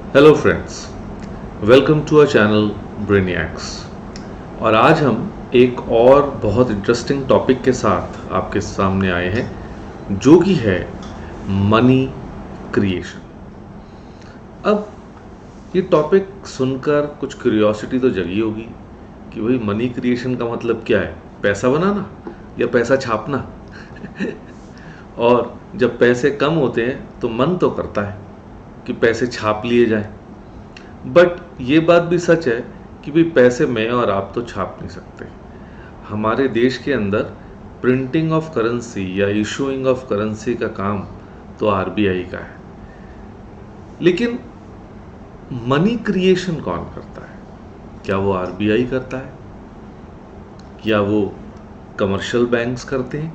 Hello friends, welcome to our channel Brainiacs. और आज हम एक और बहुत इंटरेस्टिंग टॉपिक के साथ आपके सामने आए हैं, जो कि है मनी क्रिएशन। अब ये टॉपिक सुनकर कुछ क्यूरियोसिटी तो जगी होगी कि भाई मनी क्रिएशन का मतलब क्या है, पैसा बनाना या पैसा छापना। और जब पैसे कम होते हैं तो मन तो करता है कि पैसे छाप लिए जाएं। बट ये बात भी सच है कि भाई पैसे मैं और आप तो छाप नहीं सकते। हमारे देश के अंदर प्रिंटिंग ऑफ करेंसी या इशूइंग ऑफ करेंसी का काम तो आरबीआई का है, लेकिन मनी क्रिएशन कौन करता है? क्या वो आरबीआई करता है या वो कमर्शियल बैंक्स करते हैं?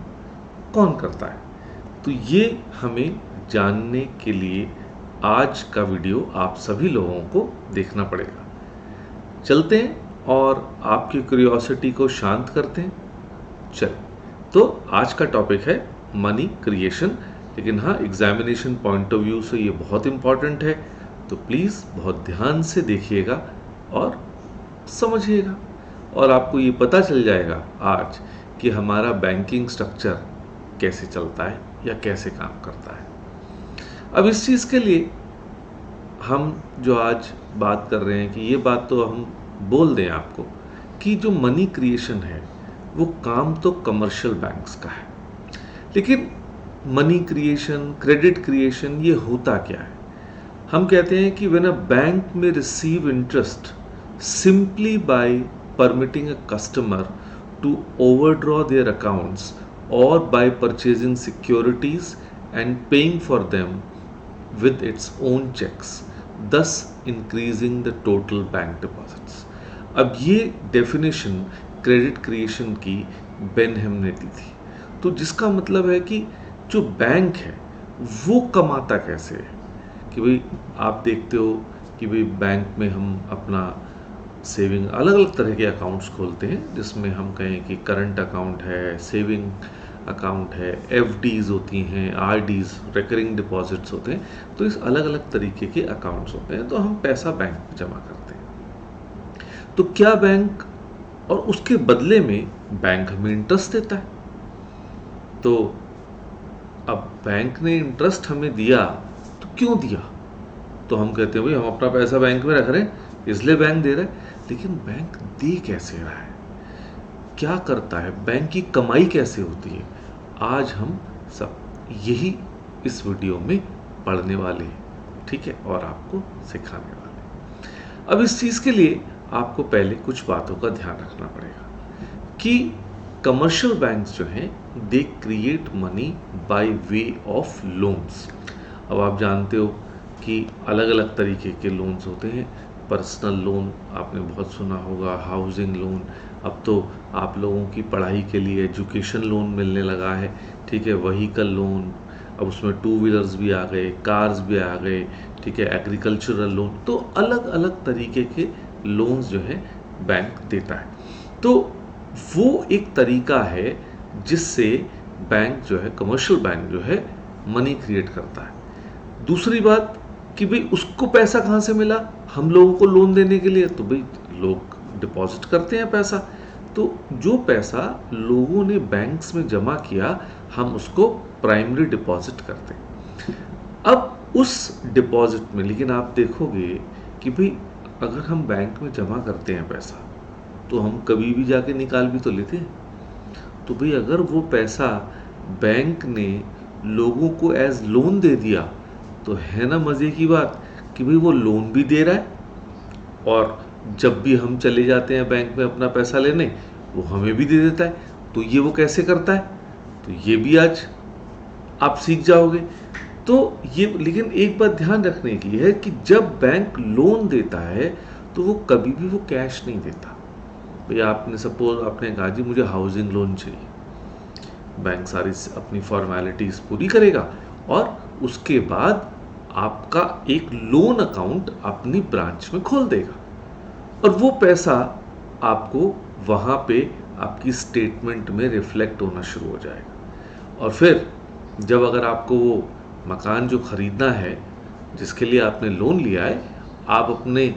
कौन करता है? तो ये हमें जानने के लिए आज का वीडियो आप सभी लोगों को देखना पड़ेगा। चलते हैं और आपकी क्यूरियोसिटी को शांत करते हैं। चल, तो आज का टॉपिक है मनी क्रिएशन, लेकिन हाँ, एग्जामिनेशन पॉइंट ऑफ व्यू से ये बहुत इंपॉर्टेंट है, तो प्लीज़ बहुत ध्यान से देखिएगा और समझिएगा, और आपको ये पता चल जाएगा आज कि हमारा बैंकिंग स्ट्रक्चर कैसे चलता है या कैसे काम करता है। अब इस चीज़ के लिए हम जो आज बात कर रहे हैं कि ये बात तो हम बोल दें आपको कि जो मनी क्रिएशन है वो काम तो कमर्शियल बैंक्स का है, लेकिन मनी क्रिएशन, क्रेडिट क्रिएशन, ये होता क्या है? हम कहते हैं कि व्हेन अ बैंक में receive interest simply by permitting a customer to overdraw their accounts or by purchasing securities and paying for them with its own checks, thus increasing the total bank deposits. अब ये definition credit creation की बेनहम ने दी थी, तो जिसका मतलब है कि जो बैंक है वो कमाता कैसे है। कि भाई आप देखते हो कि भाई बैंक में हम अपना सेविंग, अलग अलग तरह के अकाउंट्स खोलते हैं, जिसमें हम कहें कि करंट अकाउंट है, सेविंग अकाउंट है, एफडीज होती हैं, आरडीज, रिकरिंग डिपॉजिट्स होते हैं। तो इस अलग अलग तरीके के अकाउंट्स होते हैं, तो हम पैसा बैंक में जमा करते हैं। तो क्या बैंक, और उसके बदले में बैंक हमें इंटरेस्ट देता है। तो अब बैंक ने इंटरेस्ट हमें दिया, तो क्यों दिया? तो हम कहते हैं भाई हम अपना पैसा बैंक में रख रहे हैं, इसलिए बैंक दे रहा है। लेकिन बैंक दे कैसे रहा है, क्या करता है, बैंक की कमाई कैसे होती है, आज हम सब यही इस वीडियो में पढ़ने वाले हैं, ठीक है, और आपको सिखाने वाले हैं। अब इस चीज़ के लिए आपको पहले कुछ बातों का ध्यान रखना पड़ेगा कि कमर्शियल बैंक्स जो हैं they create money by way of loans. अब आप जानते हो कि अलग अलग तरीके के लोन्स होते हैं। पर्सनल लोन आपने बहुत सुना होगा, हाउसिंग लोन, अब तो आप लोगों की पढ़ाई के लिए एजुकेशन लोन मिलने लगा है, ठीक है, व्हीकल लोन, अब उसमें टू व्हीलर्स भी आ गए, कार्स भी आ गए, ठीक है, एग्रीकल्चरल लोन। तो अलग अलग तरीके के लोन्स जो है बैंक देता है। तो वो एक तरीका है जिससे बैंक जो है, कमर्शियल बैंक जो है, मनी क्रिएट करता है। दूसरी बात कि भाई उसको पैसा कहाँ से मिला हम लोगों को लोन देने के लिए? तो भाई लोग डिपॉजिट करते हैं पैसा, तो जो पैसा लोगों ने बैंक्स में जमा किया हम उसको प्राइमरी डिपॉजिट करते हैं। अब उस डिपॉजिट में, लेकिन आप देखोगे कि भाई अगर हम बैंक में जमा करते हैं पैसा तो हम कभी भी जाके निकाल भी तो लेते हैं। तो भाई अगर वो पैसा बैंक ने लोगों को एज लोन दे दिया तो है ना मज़े की बात कि भाई वो लोन भी दे रहा है, और जब भी हम चले जाते हैं बैंक में अपना पैसा लेने वो हमें भी दे देता है। तो ये वो कैसे करता है, तो ये भी आज आप सीख जाओगे। तो ये, लेकिन एक बात ध्यान रखने की है कि जब बैंक लोन देता है तो वो कभी भी वो कैश नहीं देता। भाई आपने सपोज आपने कहा जी मुझे हाउसिंग लोन चाहिए, बैंक सारी अपनी फॉर्मेलिटीज पूरी करेगा और उसके बाद आपका एक लोन अकाउंट अपनी ब्रांच में खोल देगा, और वो पैसा आपको वहाँ पे आपकी स्टेटमेंट में रिफ्लेक्ट होना शुरू हो जाएगा। और फिर जब अगर आपको वो मकान जो ख़रीदना है जिसके लिए आपने लोन लिया है, आप अपने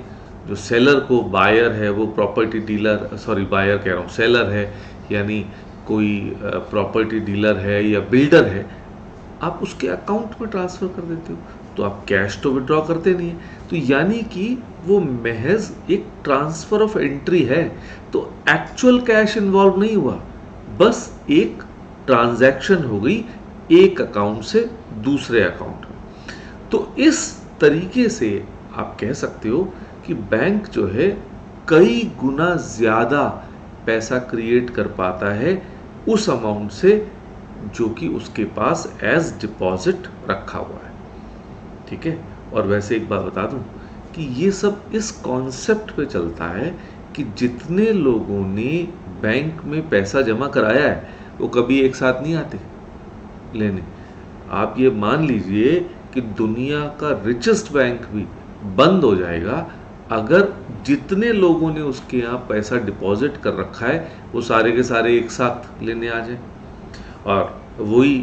जो सेलर को, बायर है वो प्रॉपर्टी डीलर, सॉरी बायर कह रहा हूँ, सेलर है यानी कोई प्रॉपर्टी डीलर है या बिल्डर है, आप उसके अकाउंट में ट्रांसफ़र कर देते हो, तो आप कैश तो विड्रॉ करते नहीं है। तो यानी कि वो महज एक ट्रांसफ़र ऑफ एंट्री है, तो एक्चुअल कैश इन्वॉल्व नहीं हुआ, बस एक ट्रांजैक्शन हो गई एक अकाउंट से दूसरे अकाउंट में। तो इस तरीके से आप कह सकते हो कि बैंक जो है कई गुना ज़्यादा पैसा क्रिएट कर पाता है उस अमाउंट से जो कि उसके पास एज डिपॉजिट रखा हुआ है। ठीक है, और वैसे एक बात बता दूं कि ये सब इस कॉन्सेप्ट पे चलता है कि जितने लोगों ने बैंक में पैसा जमा कराया है वो कभी एक साथ नहीं आते लेने। आप ये मान लीजिए कि दुनिया का रिचेस्ट बैंक भी बंद हो जाएगा अगर जितने लोगों ने उसके यहाँ पैसा डिपॉजिट कर रखा है वो सारे के सारे एक साथ लेने आ जाए। और वही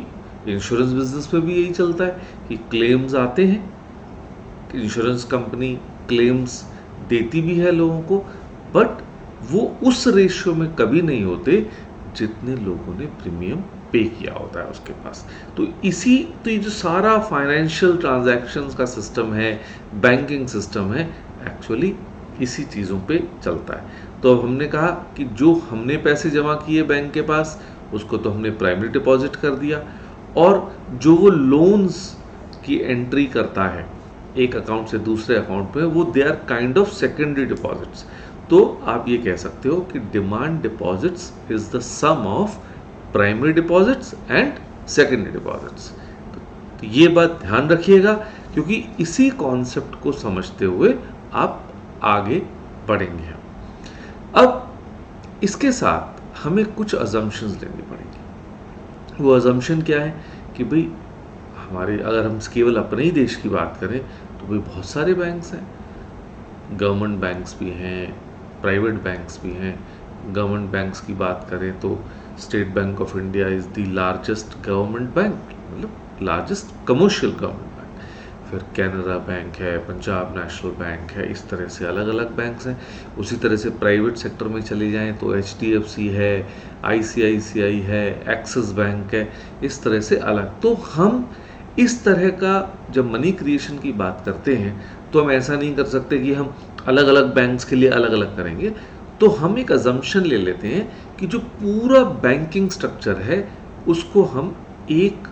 इंश्योरेंस बिजनेस पे भी यही चलता है कि क्लेम्स आते हैं, इंश्योरेंस कंपनी क्लेम्स देती भी है लोगों को, बट वो उस रेशियो में कभी नहीं होते जितने लोगों ने प्रीमियम पे किया होता है उसके पास। तो ये जो सारा फाइनेंशियल ट्रांजैक्शंस का सिस्टम है, बैंकिंग सिस्टम है, एक्चुअली इसी चीज़ों पे चलता है। तो अब हमने कहा कि जो हमने पैसे जमा किए बैंक के पास उसको तो हमने प्राइमरी डिपॉजिट कर दिया, और जो वो लोन्स की एंट्री करता है एक अकाउंट से दूसरे अकाउंट में, वो they are kind of secondary deposits. तो आप ये कह सकते हो कि demand deposits is the sum of primary deposits and secondary deposits. तो ये बात ध्यान रखिएगा, क्योंकि इसी कॉन्सेप्ट को समझते हुए आप आगे बढ़ेंगे। अब इसके साथ हमें कुछ अजम्पशंस लेनी पड़ेंगी। वो अजम्पशन क्या है कि भाई हमारे, अगर हम केवल अपने ही देश की बात करें तो भाई बहुत सारे बैंक्स हैं, गवर्नमेंट बैंक्स भी हैं, प्राइवेट बैंक्स भी हैं। गवर्नमेंट बैंक्स की बात करें तो state bank of India is the largest government bank, मतलब लार्जेस्ट कमर्शियल गवर्नमेंट बैंक। फिर कैनरा बैंक है, पंजाब नेशनल बैंक है, इस तरह से अलग अलग बैंक्स हैं। उसी तरह से प्राइवेट सेक्टर में चले जाएं तो HDFC है, ICICI है, एक्सिस बैंक है, इस तरह से अलग। तो हम इस तरह का जब मनी क्रिएशन की बात करते हैं तो हम ऐसा नहीं कर सकते कि हम अलग अलग बैंक्स के लिए अलग अलग करेंगे। तो हम एक अजम्पशन ले लेते हैं कि जो पूरा बैंकिंग स्ट्रक्चर है उसको हम एक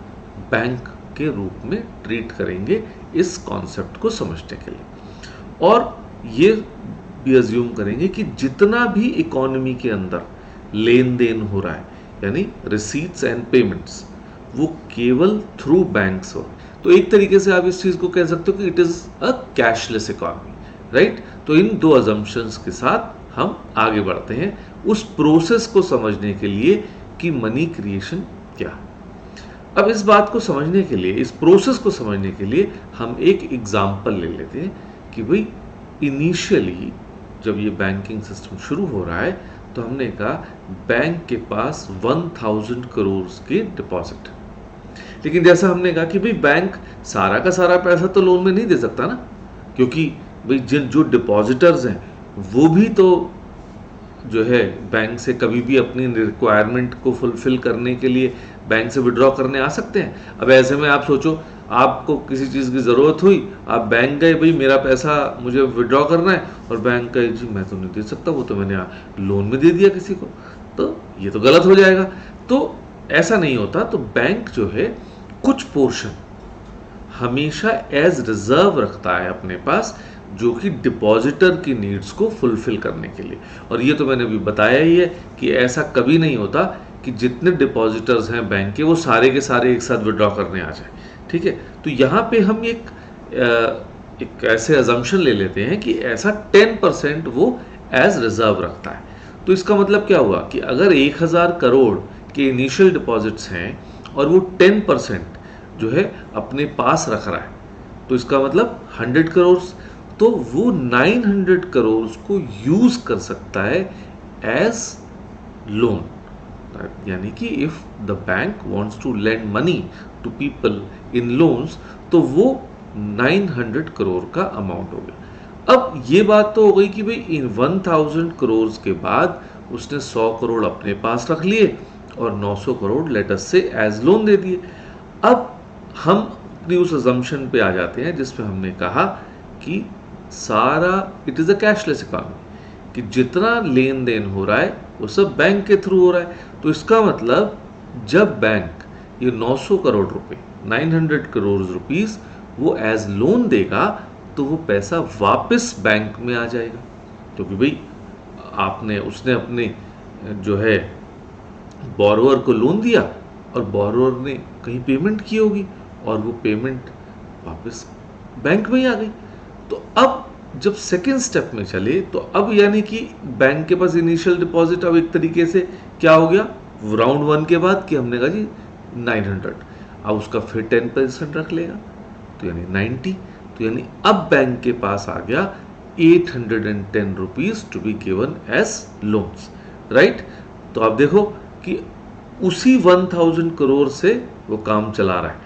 बैंक के रूप में ट्रीट करेंगे इस कॉन्सेप्ट को समझने के लिए। और ये भी अज्यूम करेंगे कि जितना भी इकोनॉमी के अंदर लेन देन हो रहा है, यानी रिसीट्स एंड पेमेंट्स, वो केवल थ्रू बैंक्स हो। तो एक तरीके से आप इस चीज़ को कह सकते हो कि it is a cashless economy, right. तो इन दो अजम्पशंस के साथ हम आगे बढ़ते हैं उस प्रोसेस को समझने के लिए कि मनी क्रिएशन क्या है। अब इस बात को समझने के लिए, इस प्रोसेस को समझने के लिए हम एक एग्जाम्पल ले लेते हैं कि भाई इनिशियली जब ये बैंकिंग सिस्टम शुरू हो रहा है तो हमने कहा बैंक के पास 1000 करोड़ के डिपॉजिट। लेकिन जैसा हमने कहा कि भाई बैंक सारा का सारा पैसा तो लोन में नहीं दे सकता ना, क्योंकि भाई जिन जो डिपॉजिटर्स हैं वो भी तो जो है बैंक से कभी भी अपनी रिक्वायरमेंट को फुलफिल करने के लिए बैंक से विड्रॉ करने आ सकते हैं। अब ऐसे में आप सोचो, आपको किसी चीज़ की ज़रूरत हुई, आप बैंक गए, भाई मेरा पैसा मुझे विड्रॉ करना है, और बैंक कहे जी मैं तो नहीं दे सकता, वो तो मैंने लोन में दे दिया किसी को, तो ये तो गलत हो जाएगा। तो ऐसा नहीं होता। तो बैंक जो है कुछ पोर्शन हमेशा एज रिजर्व रखता है अपने पास, जो कि डिपॉजिटर की नीड्स को फुलफिल करने के लिए। और ये तो मैंने अभी बताया ही है कि ऐसा कभी नहीं होता कि जितने डिपॉजिटर्स हैं बैंक के वो सारे के सारे एक साथ विड्रॉ करने आ जाए। ठीक है, तो यहाँ पे हम एक ऐसे अजम्पशन ले लेते हैं कि ऐसा 10% वो एज रिजर्व रखता है। तो इसका मतलब क्या हुआ कि अगर 1000 करोड़ के इनिशियल डिपॉजिट्स हैं और वो 10% जो है अपने पास रख रहा है, तो इसका मतलब 100 करोड़, तो वो 900 करोड़ को यूज कर सकता है एज लोन। यानी कि if the bank wants to lend money to people in loans, तो वो 900 करोड़ का अमाउंट हो गया। अब ये बात तो हो गई कि भाई इन 1000 करोड़ के बाद उसने 100 करोड़ अपने पास रख लिए और 900 करोड़ लेटस से एज लोन दे दिए। अब हम अपनी उस अजम्पशन पे आ जाते हैं जिसमें हमने कहा कि सारा it is a cashless economy, कि जितना लेन देन हो रहा है वो सब बैंक के थ्रू हो रहा है। तो इसका मतलब जब बैंक ये 900 करोड़ रुपए 900 करोड़ रुपीस वो एज लोन देगा तो वो पैसा वापस बैंक में आ जाएगा, क्योंकि भाई उसने अपने जो है बोरोवर को लोन दिया और बोरोवर ने कहीं पेमेंट की होगी और वो पेमेंट वापस बैंक में ही आ गई। तो अब जब सेकेंड स्टेप में चले तो अब यानी कि बैंक के पास इनिशियल डिपॉजिट अब एक तरीके से क्या हो गया राउंड 1 के बाद कि हमने कहा जी 900, अब उसका फिर 10% रख लेगा तो यानी 90, तो यानी अब बैंक के पास आ गया 810 rupees to be given as loans, right. तो आप देखो कि उसी 1000 करोड़ से वो काम चला रहा है।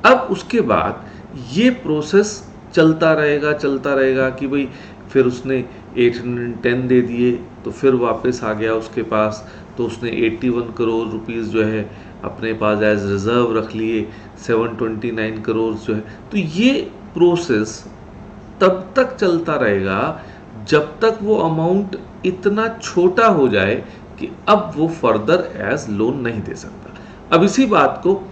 अब उसके बाद ये प्रोसेस चलता रहेगा कि भाई फिर उसने 810 दे दिए तो फिर वापस आ गया उसके पास, तो उसने 81 करोड़ रुपीस जो है अपने पास एज रिजर्व रख लिए, 729 करोड़ जो है। तो ये प्रोसेस तब तक चलता रहेगा जब तक वो अमाउंट इतना छोटा हो जाए कि अब वो फर्दर एज लोन नहीं दे सकता। अब इसी बात को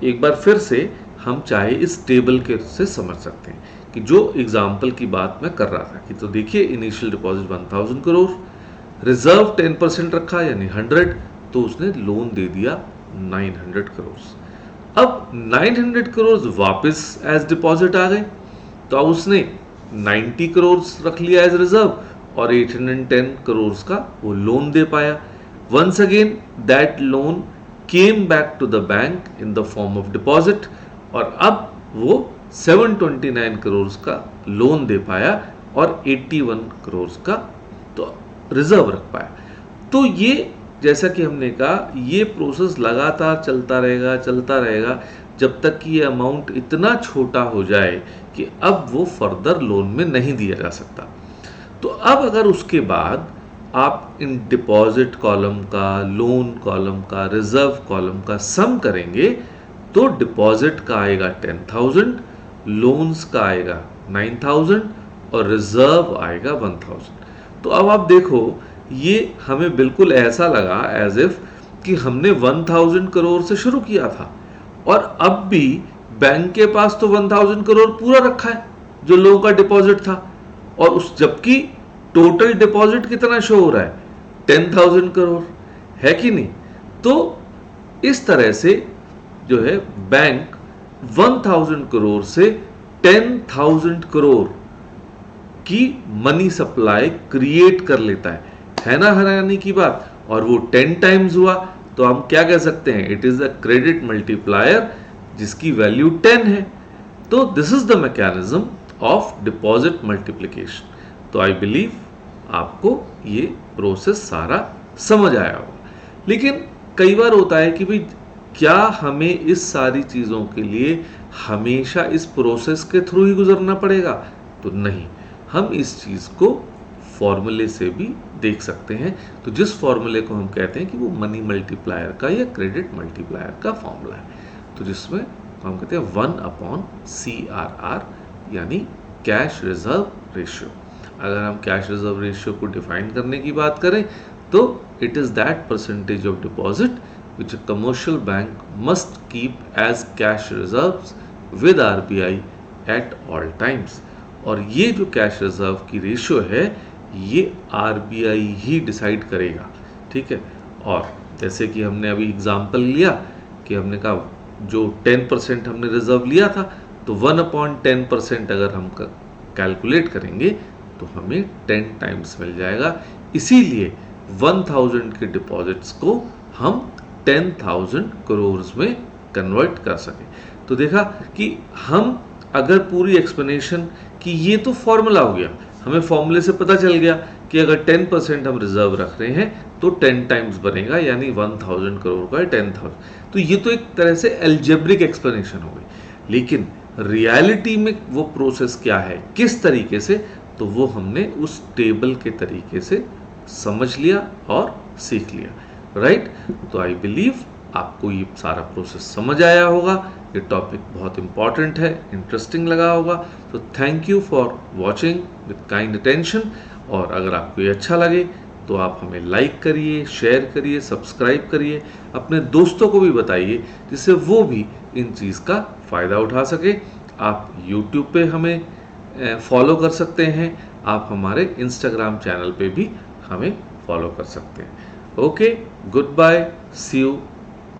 एक बार फिर से हम चाहे इस टेबल के से समझ सकते हैं कि जो एग्जाम्पल की बात मैं कर रहा था कि तो देखिए इनिशियल डिपॉजिट 1000 करोड़, रिजर्व 10% रखा यानी 100, तो उसने लोन दे दिया 900 करोड़। अब 900 करोड़ वापस एज डिपॉजिट आ गए तो अब उसने 90 करोड़ रख लिया एज रिजर्व और 810 करोड़ का वो लोन दे पाया। Once again that loan came back to the bank in the form of deposit और अब वो 729 करोड़ का लोन दे पाया और 81 करोड़ का तो रिजर्व रख पाया। तो ये जैसा कि हमने कहा ये प्रोसेस लगातार चलता रहेगा जब तक कि ये अमाउंट इतना छोटा हो जाए कि अब वो फर्दर लोन में नहीं दिया जा सकता। तो अब अगर उसके बाद आप इन डिपॉजिट कॉलम का, लोन कॉलम का, रिजर्व कॉलम का सम करेंगे तो डिपॉजिट का आएगा 10,000, लोन्स का आएगा 9,000 और रिजर्व आएगा 1,000। तो अब आप देखो ये हमें बिल्कुल ऐसा लगा एज इफ कि हमने 1000 करोड़ से शुरू किया था और अब भी बैंक के पास तो 1000 करोड़ पूरा रखा है जो लोगों का डिपॉजिट था, और उस जबकि टोटल डिपॉजिट कितना शो हो रहा है 10,000 करोड़, है कि नहीं। तो इस तरह से जो है बैंक 1000 करोड़ से 10,000 करोड़ की मनी सप्लाई क्रिएट कर लेता है ना हैरानी की बात। और वो 10 टाइम्स हुआ तो हम क्या कह सकते हैं, it is a credit multiplier जिसकी वैल्यू 10 है। तो this is the mechanism of deposit multiplication. तो आई बिलीव आपको ये प्रोसेस सारा समझ आया होगा। लेकिन कई बार होता है कि भाई क्या हमें इस सारी चीज़ों के लिए हमेशा इस प्रोसेस के थ्रू ही गुजरना पड़ेगा, तो नहीं, हम इस चीज़ को फॉर्मूले से भी देख सकते हैं। तो जिस फॉर्मूले को हम कहते हैं कि वो मनी मल्टीप्लायर का या क्रेडिट मल्टीप्लायर का फॉर्मूला है, तो जिसमें हम कहते हैं 1/CRR यानी कैश रिजर्व रेशियो। अगर हम कैश रिजर्व रेशियो को डिफाइन करने की बात करें तो it is that percentage of deposit which a commercial bank must keep as cash reserves with RBI at all times। और ये जो कैश रिजर्व की रेशियो है ये RBI ही डिसाइड करेगा, ठीक है। और जैसे कि हमने अभी एग्जांपल लिया कि हमने कहा जो 10% हमने रिजर्व लिया था तो 1/10% अगर हम कैलकुलेट करेंगे तो हमें 10 टाइम्स मिल जाएगा। इसीलिए 1000 के डिपॉजिट्स को हम 10,000 करोड़ में कन्वर्ट कर सके। तो देखा कि हम अगर पूरी एक्सप्लेनेशन कि ये तो फॉर्मूला हो गया, हमें फॉर्मूले से पता चल गया कि अगर 10% हम रिजर्व रख रहे हैं तो 10 टाइम्स बनेगा यानी 1000 करोड़ का 10,000। तो ये तो एक तरह से एल्जेब्रिक एक्सप्लेनेशन हो गई, लेकिन रियलिटी में वो प्रोसेस क्या है, किस तरीके से, तो वो हमने उस टेबल के तरीके से समझ लिया और सीख लिया, राइट। तो आई बिलीव आपको ये सारा प्रोसेस समझ आया होगा, ये टॉपिक बहुत इंपॉर्टेंट है, इंटरेस्टिंग लगा होगा। तो thank you for watching with kind attention. और अगर आपको ये अच्छा लगे तो आप हमें लाइक करिए, शेयर करिए, सब्सक्राइब करिए, अपने दोस्तों को भी बताइए जिससे वो भी इन चीज़ का फ़ायदा उठा सके। आप YouTube पे हमें फॉलो कर सकते हैं, आप हमारे इंस्टाग्राम चैनल पे भी हमें फॉलो कर सकते हैं। Okay, goodbye, see you